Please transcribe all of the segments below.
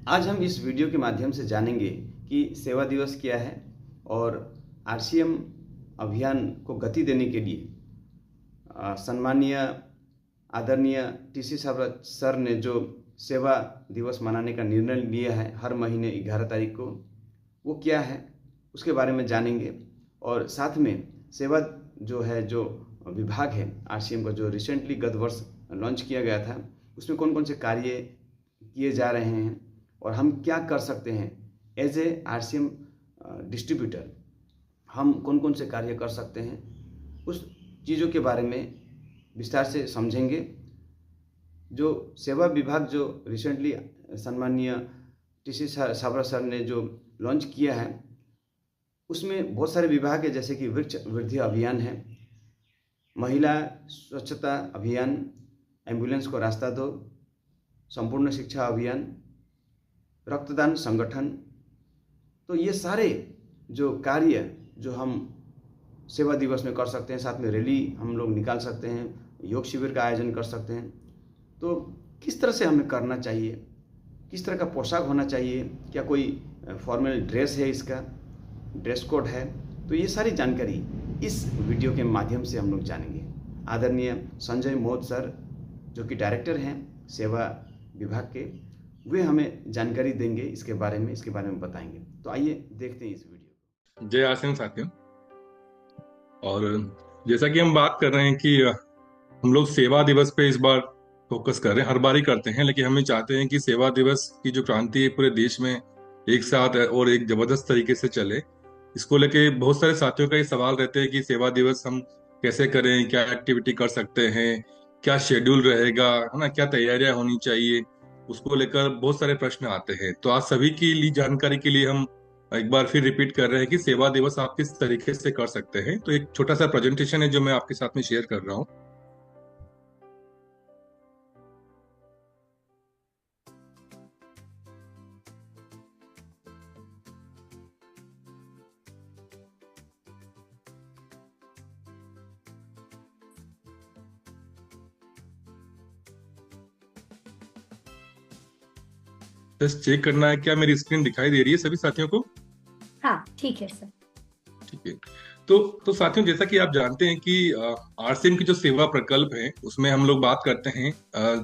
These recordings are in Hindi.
आज हम इस वीडियो के माध्यम से जानेंगे कि सेवा दिवस क्या है और आरसीएम अभियान को गति देने के लिए सम्मानीय आदरणीय टीसी साहब सर ने जो सेवा दिवस मनाने का निर्णय लिया है हर महीने 11 तारीख को, वो क्या है उसके बारे में जानेंगे। और साथ में सेवा जो विभाग है आरसीएम का, जो रिसेंटली गत वर्ष लॉन्च किया गया था, उसमें कौन कौन से कार्य किए जा रहे हैं और हम क्या कर सकते हैं एज ए आरसीएम डिस्ट्रीब्यूटर, हम कौन कौन से कार्य कर सकते हैं, उस चीज़ों के बारे में विस्तार से समझेंगे। जो सेवा विभाग जो रिसेंटली सम्मानीय टीसी साबरा सर ने जो लॉन्च किया है, उसमें बहुत सारे विभाग है, जैसे कि वृक्ष वृद्धि अभियान है, महिला स्वच्छता अभियान, एम्बुलेंस को रास्ता दो, संपूर्ण शिक्षा अभियान, रक्तदान संगठन। तो ये सारे जो कार्य जो हम सेवा दिवस में कर सकते हैं, साथ में रैली हम लोग निकाल सकते हैं, योग शिविर का आयोजन कर सकते हैं। तो किस तरह से हमें करना चाहिए, किस तरह का पोशाक होना चाहिए, क्या कोई फॉर्मल ड्रेस है, इसका ड्रेस कोड है, तो ये सारी जानकारी इस वीडियो के माध्यम से हम लोग जानेंगे। आदरणीय संजय मोद सर जो कि डायरेक्टर हैं सेवा विभाग के, वे हमें जानकारी देंगे इसके बारे में बताएंगे। तो आइए देखते हैं इस वीडियो। जय आसिम साथियों। और जैसा कि हम बात कर रहे हैं कि हम लोग सेवा दिवस पे इस बार फोकस कर रहे हैं, हर बार ही करते हैं, लेकिन हम चाहते हैं कि सेवा दिवस की जो क्रांति है पूरे देश में एक साथ और एक जबरदस्त तरीके से चले। इसको लेके बहुत सारे साथियों का ये सवाल रहते हैं कि सेवा दिवस हम कैसे करें, क्या एक्टिविटी कर सकते हैं, क्या शेड्यूल रहेगा, है ना, क्या तैयारियां होनी चाहिए, उसको लेकर बहुत सारे प्रश्न आते हैं। तो आज सभी के लिए जानकारी के लिए हम एक बार फिर रिपीट कर रहे हैं कि सेवा दिवस आप किस तरीके से कर सकते हैं। तो एक छोटा सा प्रेजेंटेशन है जो मैं आपके साथ में शेयर कर रहा हूँ। बस चेक करना है क्या मेरी स्क्रीन दिखाई दे रही है सभी साथियों को। हाँ ठीक है सर। ठीक है। तो साथियों, जैसा कि आप जानते हैं कि आरसीएम की जो सेवा प्रकल्प है उसमें हम लोग बात करते हैं,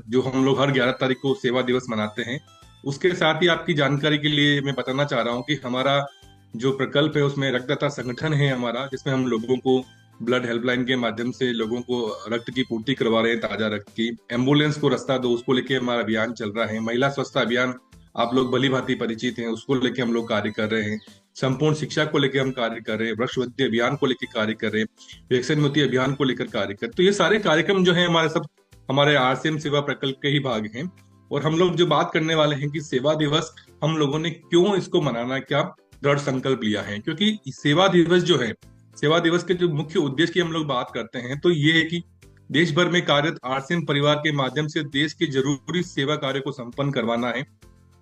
जो हम लोग हर 11 तारीख को सेवा दिवस मनाते हैं। उसके साथ ही आपकी जानकारी के लिए मैं बताना चाह रहा हूँ कि हमारा जो प्रकल्प है उसमें रक्तदाता संगठन है हमारा, जिसमें हम लोगों को ब्लड हेल्पलाइन के माध्यम से लोगों को रक्त की पूर्ति करवा रहे हैं, ताजा रक्त की। एम्बुलेंस को रास्ता दो, उसको लेके हमारा अभियान चल रहा है। महिला स्वच्छता अभियान आप लोग भली भांति परिचित हैं, उसको लेके हम लोग कार्य कर रहे हैं। संपूर्ण शिक्षा को लेकर हम कार्य कर रहे हैं, वृक्ष वृद्धि अभियान को लेकर कार्य कर रहे हैं, वैक्सीन मुक्ति अभियान को लेकर कार्य कर। तो ये सारे कार्यक्रम जो है हमारे सब हमारे आरसीएम सेवा प्रकल्प के ही भाग हैं। और हम लोग जो बात करने वाले हैं कि सेवा दिवस हम लोगों ने क्यों इसको मनाना, क्या दृढ़ संकल्प लिया है। क्योंकि सेवा दिवस जो है, सेवा दिवस के जो मुख्य उद्देश्य की हम लोग बात करते हैं तो ये है कि देश भर में कार्यरत आरसीएम परिवार के माध्यम से देश के जरूरी सेवा कार्यों को संपन्न करवाना है।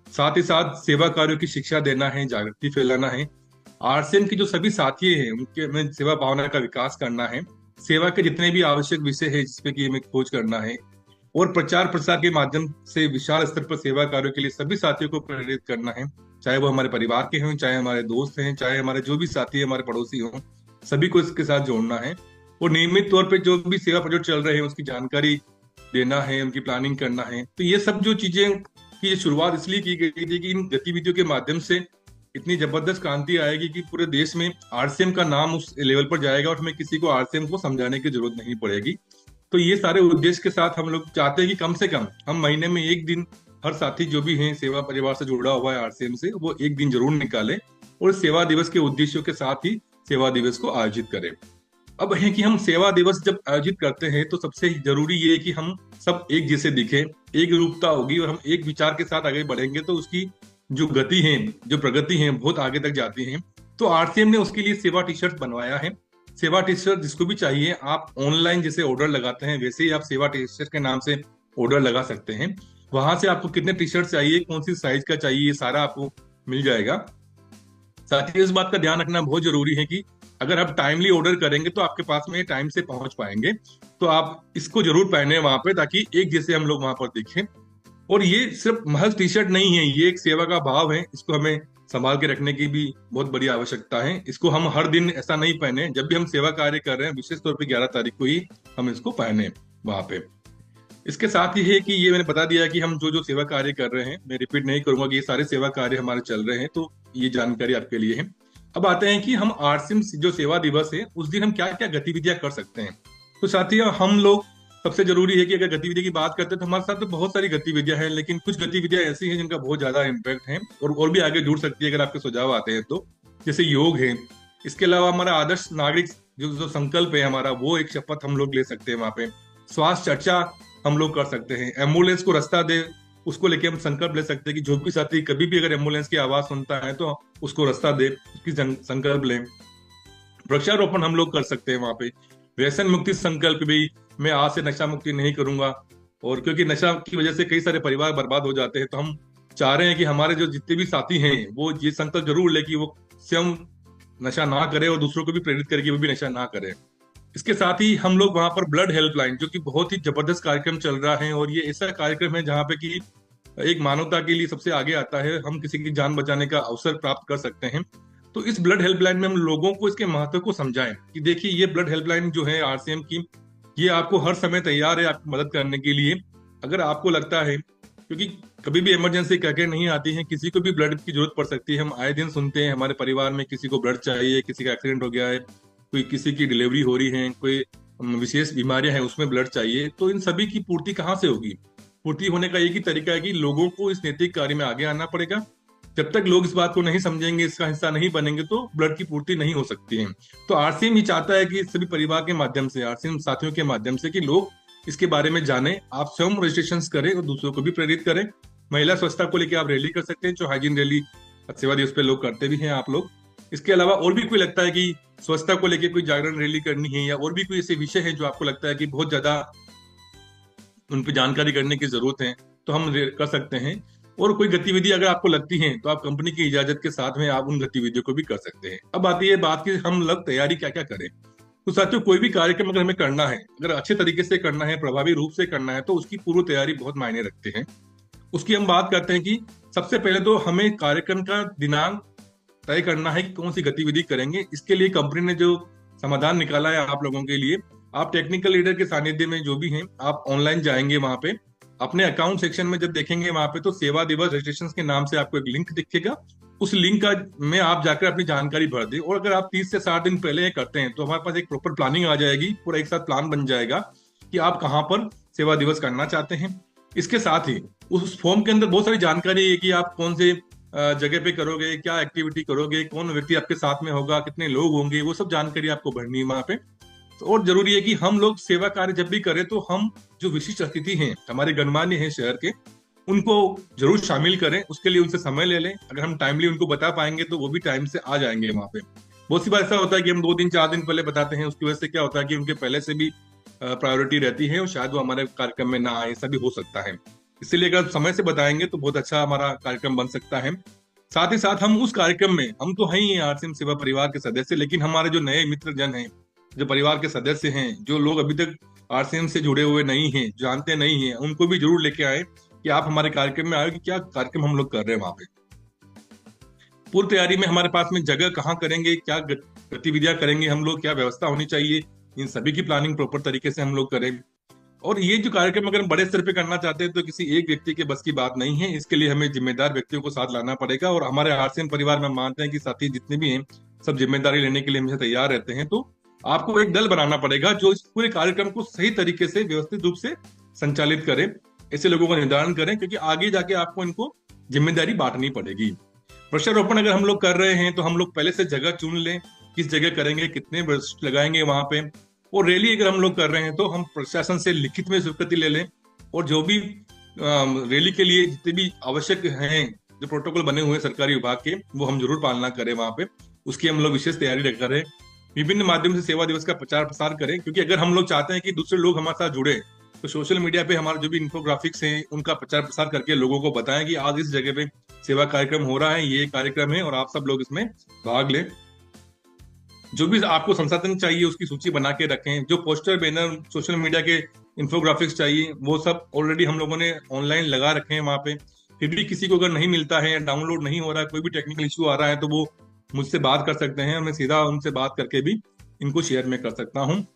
साथ ही साथ सेवा कार्यों की शिक्षा देना है, जागृति फैलाना है। आरसीएम के जो सभी साथी हैं उनके में सेवा भावना का विकास करना है। सेवा के जितने भी आवश्यक विषय है जिसपे कि हमें खोज करना है, और प्रचार प्रसार के माध्यम से विशाल स्तर पर सेवा कार्यों के लिए सभी साथियों को प्रेरित करना है, चाहे वो हमारे परिवार के हों, चाहे हमारे दोस्त हैं, चाहे हमारे जो भी साथी हमारे पड़ोसी हों, सभी को इसके साथ जोड़ना है। और नियमित तौर पर जो भी सेवा प्रोजेक्ट चल रहे हैं उसकी जानकारी देना है, उनकी प्लानिंग करना है। तो ये सब जो चीजें की शुरुआत इसलिए की गई थी कि इन गतिविधियों के माध्यम से इतनी जबरदस्त क्रांति आएगी कि पूरे देश में आरसीएम का नाम उस लेवल पर जाएगा और हमें किसी को आरसीएम को समझाने की जरूरत नहीं पड़ेगी। तो ये सारे उद्देश्य के साथ हम लोग चाहते हैं कि कम से कम हम महीने में एक दिन हर साथी जो भी हैं सेवा परिवार से जुड़ा हुआ है आरसीएम से, वो एक दिन जरूर निकाले और सेवा दिवस के उद्देश्यों के साथ ही सेवा दिवस को आयोजित करें। अब है कि हम सेवा दिवस जब आयोजित करते हैं तो सबसे जरूरी ये है कि हम सब एक जैसे दिखे, एक रूपता होगी और हम एक विचार के साथ आगे बढ़ेंगे तो उसकी जो गति है, जो प्रगति है, बहुत आगे तक जाती है। तो आरसीएम ने उसके लिए सेवा टी शर्ट बनवाया है। सेवा टी शर्ट जिसको भी चाहिए, आप ऑनलाइन जैसे ऑर्डर लगाते हैं वैसे ही आप सेवा टी शर्ट के नाम से ऑर्डर लगा सकते हैं। वहां से आपको कितने टी शर्ट चाहिए, कौन सी साइज का चाहिए, ये सारा आपको मिल जाएगा। साथ ही इस बात का ध्यान रखना बहुत जरूरी है कि अगर आप टाइमली ऑर्डर करेंगे तो आपके पास में टाइम से पहुंच पाएंगे। तो आप इसको जरूर पहने वहां पे, ताकि एक जैसे हम लोग वहां पर दिखें। और ये सिर्फ महज टी शर्ट नहीं है, ये एक सेवा का भाव है। इसको हमें संभाल के रखने की भी बहुत बड़ी आवश्यकता है। इसको हम हर दिन ऐसा नहीं पहने, जब भी हम सेवा कार्य कर रहे हैं विशेष तौर पे 11 तारीख को ही हम इसको पहने वहां पे। इसके साथ ही है कि ये मैंने बता दिया कि हम जो जो सेवा कार्य कर रहे हैं, मैं रिपीट नहीं करूंगा कि ये सारे सेवा कार्य हमारे चल रहे हैं, तो ये जानकारी आपके लिए है। अब आते हैं कि हम आरसीएम जो सेवा दिवस है उस दिन हम क्या क्या गतिविधियां कर सकते हैं। तो साथियों, हम लोग सबसे जरूरी है कि अगर गतिविधि की बात करते हैं तो हमारे साथ तो बहुत सारी गतिविधियां हैं, लेकिन कुछ गतिविधियां ऐसी हैं जिनका बहुत ज्यादा इम्पैक्ट है और भी आगे जुड़ सकती है अगर आपके सुझाव आते हैं तो। जैसे योग है। इसके अलावा हमारा आदर्श नागरिक जो जो संकल्प है हमारा, वो एक शपथ हम लोग ले सकते हैं वहां पे। स्वास्थ्य चर्चा हम लोग कर सकते हैं। एम्बुलेंस को रास्ता दे, उसको लेके हम संकल्प ले सकते हैं कि जो भी साथी कभी भी अगर एम्बुलेंस की आवाज सुनता है तो उसको रास्ता दे, उसकी संकल्प लें। वृक्षारोपण हम लोग कर सकते हैं वहां पे। व्यसन मुक्ति संकल्प भी, मैं आज से नशा मुक्ति नहीं करूंगा, और क्योंकि नशा की वजह से कई सारे परिवार बर्बाद हो जाते हैं, तो हम चाह रहे हैं कि हमारे जो जितने भी साथी हैं वो ये संकल्प जरूर ले कि वो स्वयं नशा ना करे और दूसरों को भी प्रेरित करे कि वो भी नशा ना करे। इसके साथ ही हम लोग वहां पर ब्लड हेल्पलाइन, जो कि बहुत ही जबरदस्त कार्यक्रम चल रहा है, और ये ऐसा कार्यक्रम है जहाँ पे कि एक मानवता के लिए सबसे आगे आता है, हम किसी की जान बचाने का अवसर प्राप्त कर सकते हैं। तो इस ब्लड हेल्पलाइन में हम लोगों को इसके महत्व को समझाएं कि देखिए ये ब्लड हेल्पलाइन जो है आरसीएम की, ये आपको हर समय तैयार है आपकी मदद करने के लिए। अगर आपको लगता है, क्योंकि कभी भी इमरजेंसी कहकर नहीं आती है, किसी को भी ब्लड की जरूरत पड़ सकती है। हम आए दिन सुनते हैं हमारे परिवार में किसी को ब्लड चाहिए, किसी का एक्सीडेंट हो गया है, कोई किसी की डिलीवरी हो रही है, कोई विशेष बीमारियां हैं उसमें ब्लड चाहिए। तो इन सभी की पूर्ति कहाँ से होगी? पूर्ति होने का एक ही तरीका है कि लोगों को इस नैतिक कार्य में आगे आना पड़ेगा। जब तक लोग इस बात को नहीं समझेंगे, इसका हिस्सा नहीं बनेंगे, तो ब्लड की पूर्ति नहीं हो सकती है। तो आरसीएम ही चाहता है कि सभी परिवार के माध्यम से, आरसीएम साथियों के माध्यम से, कि लोग इसके बारे में जाने, आप स्वयं रजिस्ट्रेशन करें और दूसरों को भी प्रेरित करें। महिला स्वच्छता को लेकर आप रैली कर सकते हैं, जो हाइजीन रैली सेवा दिवस पे लोग करते भी हैं आप लोग। इसके अलावा और भी कोई लगता है कि स्वच्छता को लेकर कोई जागरण रैली करनी है, या और भी कोई ऐसे विषय है जो आपको लगता है कि बहुत ज्यादा उन पर जानकारी करने की जरूरत है, तो हम कर सकते हैं। और कोई गतिविधि अगर आपको लगती है तो आप कंपनी की इजाजत के साथ में आप उन गतिविधियों को भी कर सकते हैं। अब आती है बात कि हम लोग तैयारी क्या क्या करें। तो साथियों, कोई भी कार्यक्रम अगर हमें करना है, अगर अच्छे तरीके से करना है, प्रभावी रूप से करना है, तो उसकी पूर्व तैयारी बहुत मायने रखते हैं। उसकी हम बात करते हैं कि सबसे पहले तो हमें कार्यक्रम का दिनांक तय करना है कि कौन सी गतिविधि करेंगे। इसके लिए कंपनी ने जो समाधान निकाला है आप लोगों के लिए, आप टेक्निकल लीडर के सानिध्य में जो भी हैं, आप ऑनलाइन जाएंगे वहां पे, अपने अकाउंट सेक्शन में जब देखेंगे वहां पे, तो सेवा दिवस रजिस्ट्रेशन के नाम से आपको एक लिंक दिखेगा। उस लिंक का में आप जाकर अपनी जानकारी भर दें, और अगर आप 30 से 60 दिन पहले करते हैं तो हमारे पास एक प्रॉपर प्लानिंग आ जाएगी, पूरा एक साथ प्लान बन जाएगा कि आप कहाँ पर सेवा दिवस करना चाहते हैं। इसके साथ ही उस फॉर्म के अंदर बहुत सारी जानकारी है कि आप कौन से जगह पे करोगे, क्या एक्टिविटी करोगे, कौन व्यक्ति आपके साथ में होगा, कितने लोग होंगे, वो सब जानकारी आपको भरनी है वहां पे। और जरूरी है कि हम लोग सेवा कार्य जब भी करें तो हम जो विशिष्ट अतिथि हैं, हमारे गणमान्य हैं शहर के, उनको जरूर शामिल करें। उसके लिए उनसे समय ले लें। अगर हम टाइमली उनको बता पाएंगे तो वो भी टाइम से आ जाएंगे वहां पे। बहुत सी बार ऐसा होता है कि हम 2 दिन 4 दिन पहले बताते हैं, उसकी वजह से क्या होता है कि उनके पहले से भी प्रायोरिटी रहती है और शायद वो हमारे कार्यक्रम में ना आए, ऐसा भी हो सकता है। इसलिए अगर समय से बताएंगे तो बहुत अच्छा हमारा कार्यक्रम बन सकता है। साथ ही साथ हम उस कार्यक्रम में, हम तो हैं ही आरसीएम सेवा परिवार के सदस्य, लेकिन हमारे जो नए मित्र जन हैं, जो परिवार के सदस्य हैं, जो लोग अभी तक आरसीएम से जुड़े हुए नहीं हैं, जानते नहीं हैं, उनको भी जरूर लेके आए कि आप हमारे कार्यक्रम में आए कि क्या कार्यक्रम हम लोग कर रहे हैं वहां पे। पूर्व तैयारी में हमारे पास में जगह कहाँ करेंगे, क्या गतिविधियां करेंगे हम लोग, क्या व्यवस्था होनी चाहिए, इन सभी की प्लानिंग प्रॉपर तरीके से हम लोग करें। और ये जो कार्यक्रम अगर हम बड़े स्तर पे करना चाहते हैं तो किसी एक व्यक्ति के बस की बात नहीं है, इसके लिए हमें जिम्मेदार व्यक्तियों को साथ लाना पड़ेगा। और हमारे आरसीएम परिवार में मानते हैं कि साथी जितने भी हैं सब जिम्मेदारी लेने के लिए हमेशा तैयार रहते हैं। तो आपको एक दल बनाना पड़ेगा जो इस पूरे कार्यक्रम को सही तरीके से व्यवस्थित रूप से संचालित करे, ऐसे लोगों का निर्धारण करें, क्योंकि आगे जाके आपको इनको जिम्मेदारी बांटनी पड़ेगी। वृक्षारोपण अगर हम लोग कर रहे हैं तो हम लोग पहले से जगह चुन लें, किस जगह करेंगे, कितने वृक्ष लगाएंगे वहां पे। और रैली अगर हम लोग कर रहे हैं तो हम प्रशासन से लिखित में स्वीकृति ले लें, और जो भी रैली के लिए जितने भी आवश्यक हैं, जो प्रोटोकॉल बने हुए हैं सरकारी विभाग के, वो हम जरूर पालना करें वहां पे। उसकी हम लोग विशेष तैयारी करें। विभिन्न माध्यम से सेवा दिवस का प्रचार प्रसार करें, क्योंकि अगर हम लोग चाहते हैं कि दूसरे लोग हमारे साथ जुड़े तो सोशल मीडिया पे हमारे जो भी इन्फोग्राफिक्स हैं उनका प्रचार प्रसार करके लोगों को बताएं कि आज इस जगह पे सेवा कार्यक्रम हो रहा है, ये कार्यक्रम है, और आप सब लोग इसमें भाग लें। जो भी आपको संसाधन चाहिए उसकी सूची बना के रखें। जो पोस्टर, बैनर, सोशल मीडिया के इंफोग्राफिक्स चाहिए, वो सब ऑलरेडी हम लोगों ने ऑनलाइन लगा रखे हैं वहाँ पे। फिर भी किसी को अगर नहीं मिलता है या डाउनलोड नहीं हो रहा है, कोई भी टेक्निकल इशू आ रहा है, तो वो मुझसे बात कर सकते हैं और मैं सीधा उनसे बात करके भी इनको शेयर में कर सकता हूँ।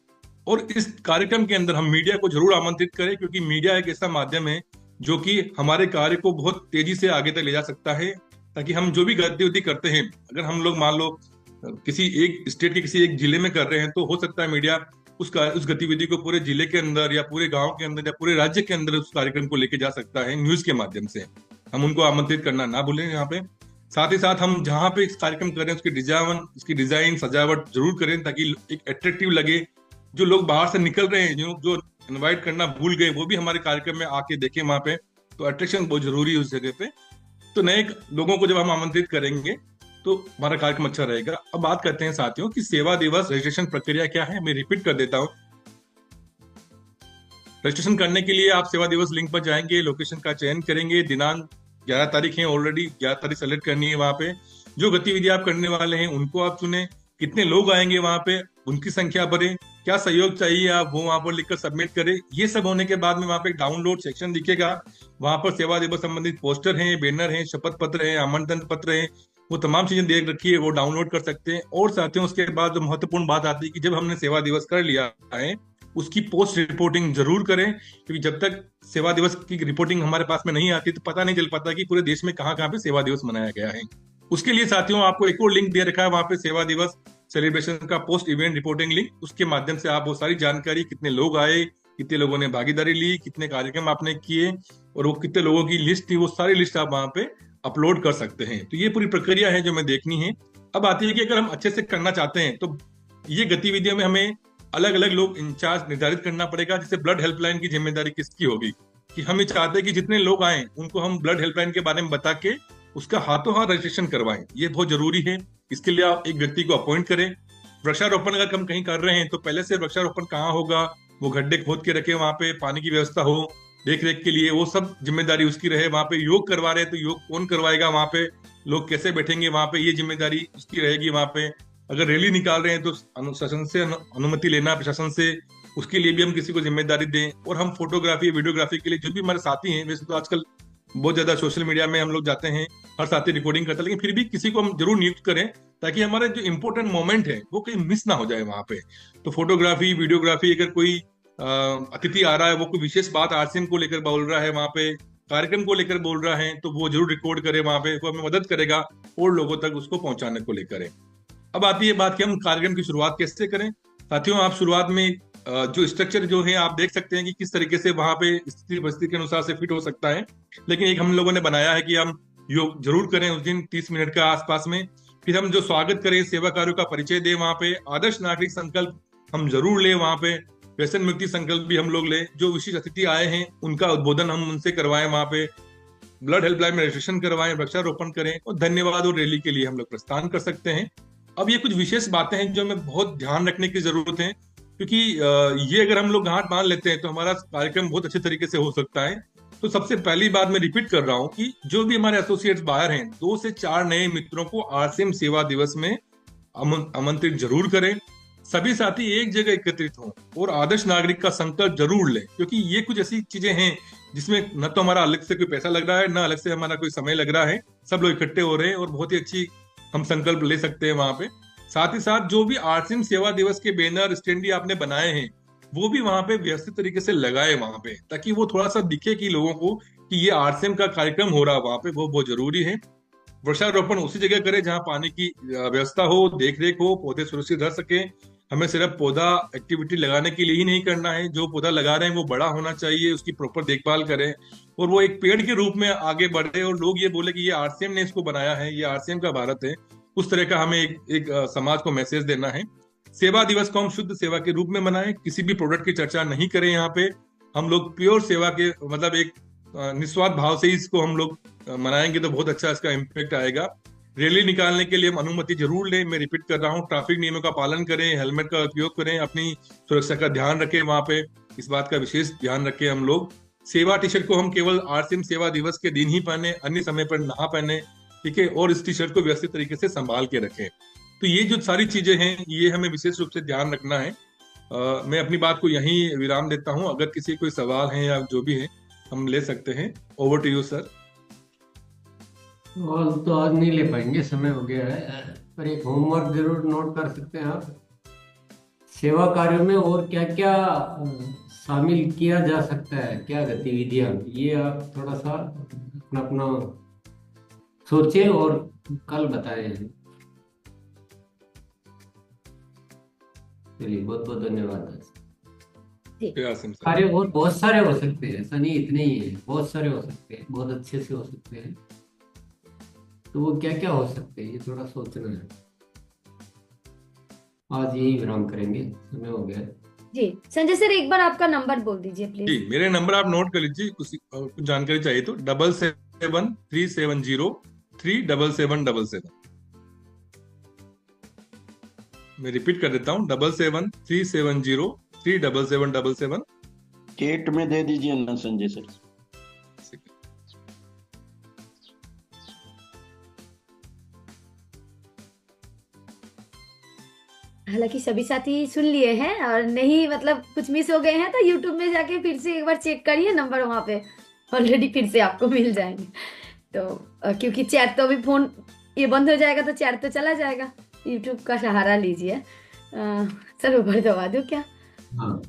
और इस कार्यक्रम के अंदर हम मीडिया को जरूर आमंत्रित करें, क्योंकि मीडिया एक ऐसा माध्यम है जो कि हमारे कार्य को बहुत तेजी से आगे तक ले जा सकता है, ताकि हम जो भी गतिविधि करते हैं, अगर हम लोग मान लो किसी एक स्टेट के किसी एक जिले में कर रहे हैं, तो हो सकता है मीडिया उस गतिविधि को पूरे जिले के अंदर या पूरे गांव के अंदर या पूरे राज्य के अंदर उस कार्यक्रम को लेके जा सकता है न्यूज के माध्यम से। हम उनको आमंत्रित करना ना भूलें यहाँ पे। साथ ही साथ हम जहाँ पे इस कार्यक्रम कर रहे हैं उसकी डिजाइन सजावट जरूर करें, ताकि एक अट्रैक्टिव लगे। जो लोग बाहर से निकल रहे हैं, जो इनवाइट करना भूल गए, वो भी हमारे कार्यक्रम में आके देखें वहां पे। तो अट्रैक्शन बहुत जरूरी है उस जगह पे। तो नए लोगों को जब हम आमंत्रित करेंगे तो हमारा कार्यक्रम अच्छा रहेगा। अब बात करते हैं साथियों कि सेवा दिवस रजिस्ट्रेशन प्रक्रिया क्या है। मैं रिपीट कर देता हूँ। रजिस्ट्रेशन करने के लिए आप सेवा दिवस लिंक पर जाएंगे, लोकेशन का चयन करेंगे, दिनांक 11 तारीख है, ऑलरेडी 11 तारीख सेलेक्ट करनी है। वहां पे जो गतिविधि आप करने वाले हैं उनको आप चुने, कितने लोग आएंगे वहां पे उनकी संख्या भरें, क्या सहयोग चाहिए आप वो वहां पर लिखकर सबमिट करें। ये सब होने के बाद में वहां पे एक डाउनलोड सेक्शन दिखेगा। वहां पर सेवा दिवस संबंधित पोस्टर हैं, बैनर हैं, शपथ पत्र है, आमंत्रण पत्र है, वो तमाम चीजें देख रखी है, वो डाउनलोड कर सकते हैं। और साथियों उसके बाद जो महत्वपूर्ण बात आती है कि जब हमने सेवा दिवस कर लिया है, उसकी पोस्ट रिपोर्टिंग जरूर करें, क्योंकि जब तक सेवा दिवस की रिपोर्टिंग हमारे पास में नहीं आती तो पता नहीं चल पाता कि पूरे देश में कहाँ कहाँ पे सेवा दिवस मनाया गया है। उसके लिए साथियों आपको एक और लिंक दे रखा है वहां पे, सेवा दिवस सेलिब्रेशन का पोस्ट इवेंट रिपोर्टिंग लिंक। उसके माध्यम से आप वो सारी जानकारी, कितने लोग आए, कितने लोगों ने भागीदारी ली, कितने कार्यक्रम आपने किए और वो कितने लोगों की लिस्ट थी, वो सारी लिस्ट आप वहां पे अपलोड कर सकते हैं। तो ये पूरी प्रक्रिया है जो हमें देखनी है। अब आती है कि अगर हम अच्छे से करना चाहते हैं तो ये गतिविधियों में हमें अलग अलग लोग इंचार्ज निर्धारित करना पड़ेगा। जैसे ब्लड हेल्पलाइन की जिम्मेदारी किसकी होगी, कि हम ये चाहते हैं कि जितने लोग आए उनको हम ब्लड हेल्पलाइन के बारे में बता के उसका हाथों हाथ रजिस्ट्रेशन करवाएं। ये बहुत जरूरी है। इसके लिए आप एक व्यक्ति को अपॉइंट करें। वृक्षारोपण अगर हम कहीं कर रहे हैं तो पहले से वृक्षारोपण कहाँ होगा, वो गड्ढे खोद के रखे, वहां पे पानी की व्यवस्था हो, देख रेख के लिए वो सब जिम्मेदारी उसकी रहे। वहां पे योग करवा रहे हैं तो योग कौन करवाएगा, वहां पे लोग कैसे बैठेंगे, वहां पे ये जिम्मेदारी उसकी रहेगी। वहां पे अगर रैली निकाल रहे हैं तो अनुशासन से अनुमति लेना प्रशासन से, उसके लिए भी हम किसी को जिम्मेदारी दें। और हम फोटोग्राफी वीडियोग्राफी के लिए जो भी हमारे साथी हैं, वैसे तो आजकल बहुत ज्यादा सोशल मीडिया में हम लोग जाते हैं, हर साथी रिकॉर्डिंग करता है, लेकिन फिर भी किसी को हम जरूर नियुक्त करें ताकि हमारे जो इंपॉर्टेंट मोमेंट है वो कहीं मिस ना हो जाए वहां पे। तो फोटोग्राफी वीडियोग्राफी, अगर कोई अतिथि आ रहा है, वो कोई विशेष बात आरसीएम को लेकर बोल रहा है, वहां पे कार्यक्रम को लेकर बोल रहा है, तो वो जरूर रिकॉर्ड करे वहां पे, वो हमें मदद करेगा और लोगों तक उसको पहुंचाने को लेकर। अब आती है बात कि हम कार्यक्रम की शुरुआत कैसे करें। साथियों आप शुरुआत में जो स्ट्रक्चर जो है आप देख सकते हैं कि किस तरीके से वहां पे स्थिति परिस्थिति के अनुसार से फिट हो सकता है। लेकिन एक हम लोगों ने बनाया है कि हम योग जरूर करें उस दिन 30 मिनट का आसपास में। फिर हम जो स्वागत करें, सेवा कार्यों का परिचय दें, वहां पे आदर्श नागरिक संकल्प हम जरूर लें, वहां पे व्यसन मुक्ति संकल्प भी हम लोग लें। जो विशेष अतिथि आए हैं उनका उद्बोधन हम उनसे करवाएं, वहां पे ब्लड हेल्पलाइन में रजिस्ट्रेशन करवाएं, वृक्षारोपण करें और धन्यवाद और रैली के लिए हम लोग प्रस्थान कर सकते हैं। अब ये कुछ विशेष बातें हैं जो हमें बहुत ध्यान रखने की जरूरत है, क्योंकि ये अगर हम लोग गांठ मान लेते हैं तो हमारा कार्यक्रम बहुत अच्छे तरीके से हो सकता है। तो सबसे पहली बात मैं रिपीट कर रहा हूं कि जो भी हमारे एसोसिएट्स बाहर हैं, 2 से 4 नए मित्रों को आरसीएम सेवा दिवस में आमंत्रित जरूर करें। सभी साथी एक जगह एकत्रित हों और आदर्श नागरिक का संकल्प जरूर लें, क्योंकि ये कुछ ऐसी चीजें हैं जिसमें न तो हमारा अलग से कोई पैसा लग रहा है, न अलग से हमारा कोई समय लग रहा है। सब लोग इकट्ठे हो रहे हैं और बहुत ही अच्छी हम संकल्प ले सकते हैं वहां पे। साथ ही साथ जो भी आरसीएम सेवा दिवस के बैनर स्टैंडी आपने बनाए हैं वो भी वहां पे व्यवस्थित तरीके से लगाए वहां पे, ताकि वो थोड़ा सा दिखे कि लोगों को कि ये आरसीएम का कार्यक्रम हो रहा है वहां पे, वो बहुत जरूरी है। वृक्षारोपण उसी जगह करें जहां पानी की व्यवस्था हो, देख रेख हो, पौधे सुरक्षित रह सके। हमें सिर्फ पौधा एक्टिविटी लगाने के लिए ही नहीं करना है, जो पौधा लगा रहे हैं वो बड़ा होना चाहिए, उसकी प्रॉपर देखभाल करें और वो एक पेड़ के रूप में आगे बढ़े और लोग ये बोले कि ये आरसीएम ने इसको बनाया है, ये आरसीएम का भारत है। उस तरह का हमें एक समाज को मैसेज देना है। सेवा दिवस को हम शुद्ध सेवा के रूप में मनाएं, किसी भी प्रोडक्ट की चर्चा नहीं करें। यहाँ पे हम लोग प्योर सेवा के मतलब एक निस्वार्थ भाव से इसको हम लोग मनाएंगे तो बहुत अच्छा इसका इम्पैक्ट आएगा। रैली निकालने के लिए हम अनुमति जरूर लें। मैं रिपीट कर रहा हूँ, ट्रैफिक नियमों का पालन करें, हेलमेट का उपयोग करें, अपनी सुरक्षा का ध्यान रखें। वहां पे इस बात का विशेष ध्यान रखें। हम लोग सेवा टी शर्ट को हम केवल आरसीएम सेवा दिवस के दिन ही पहने, अन्य समय पर ना पहने, ठीक है। और इस टी शर्ट को व्यवस्थित तरीके से संभाल के रखें। तो ये जो सारी चीजें हैं ये हमें विशेष रूप से ध्यान रखना है। मैं अपनी बात को यहीं विराम देता हूं। अगर किसी कोई सवाल है या जो भी है हम ले सकते हैं। Over to you sir. और तो आज नहीं ले पाएंगे, समय हो गया है, पर एक होमवर्क जरूर नोट कर सकते हैं आप। सेवा कार्यों में और क्या क्या शामिल किया जा सकता है, क्या गतिविधियां, ये आप थोड़ा सा अपना अपना सोचें और कल बताएं। चलिए, बहुत बहुत धन्यवाद। जी आसिम सर। कार्य और बहुत सारे हो सकते हैं, ऐसा नहीं इतने ही है, बहुत सारे हो सकते हैं, बहुत अच्छे से हो सकते हैं। तो वो क्या क्या हो सकते हैं, ये थोड़ा सोचना है। आज यही विराम करेंगे, समय हो गया है। जी संजय सर, एक बार आपका नंबर बोल दीजिए जी प्लीज। मेरे नंबर आप नोट कर लीजिए। कुछ जानकारी चाहिए तो 7737037777। मैं रिपीट कर देता हूँ 7737037777। चैट में दे दीजिए ना संजय सर। हालांकि सभी साथी सुन लिए हैं, और नहीं मतलब कुछ मिस हो गए हैं तो यूट्यूब में जाके फिर से एक बार चेक करिए, नंबर वहां पे ऑलरेडी फिर से आपको मिल जाएंगे। तो क्योंकि चैट तो अभी फोन ये बंद हो जाएगा तो चैट तो चला जाएगा, यूट्यूब का सहारा लीजिए। सर ऊपर दबा दूं क्या? हाँ।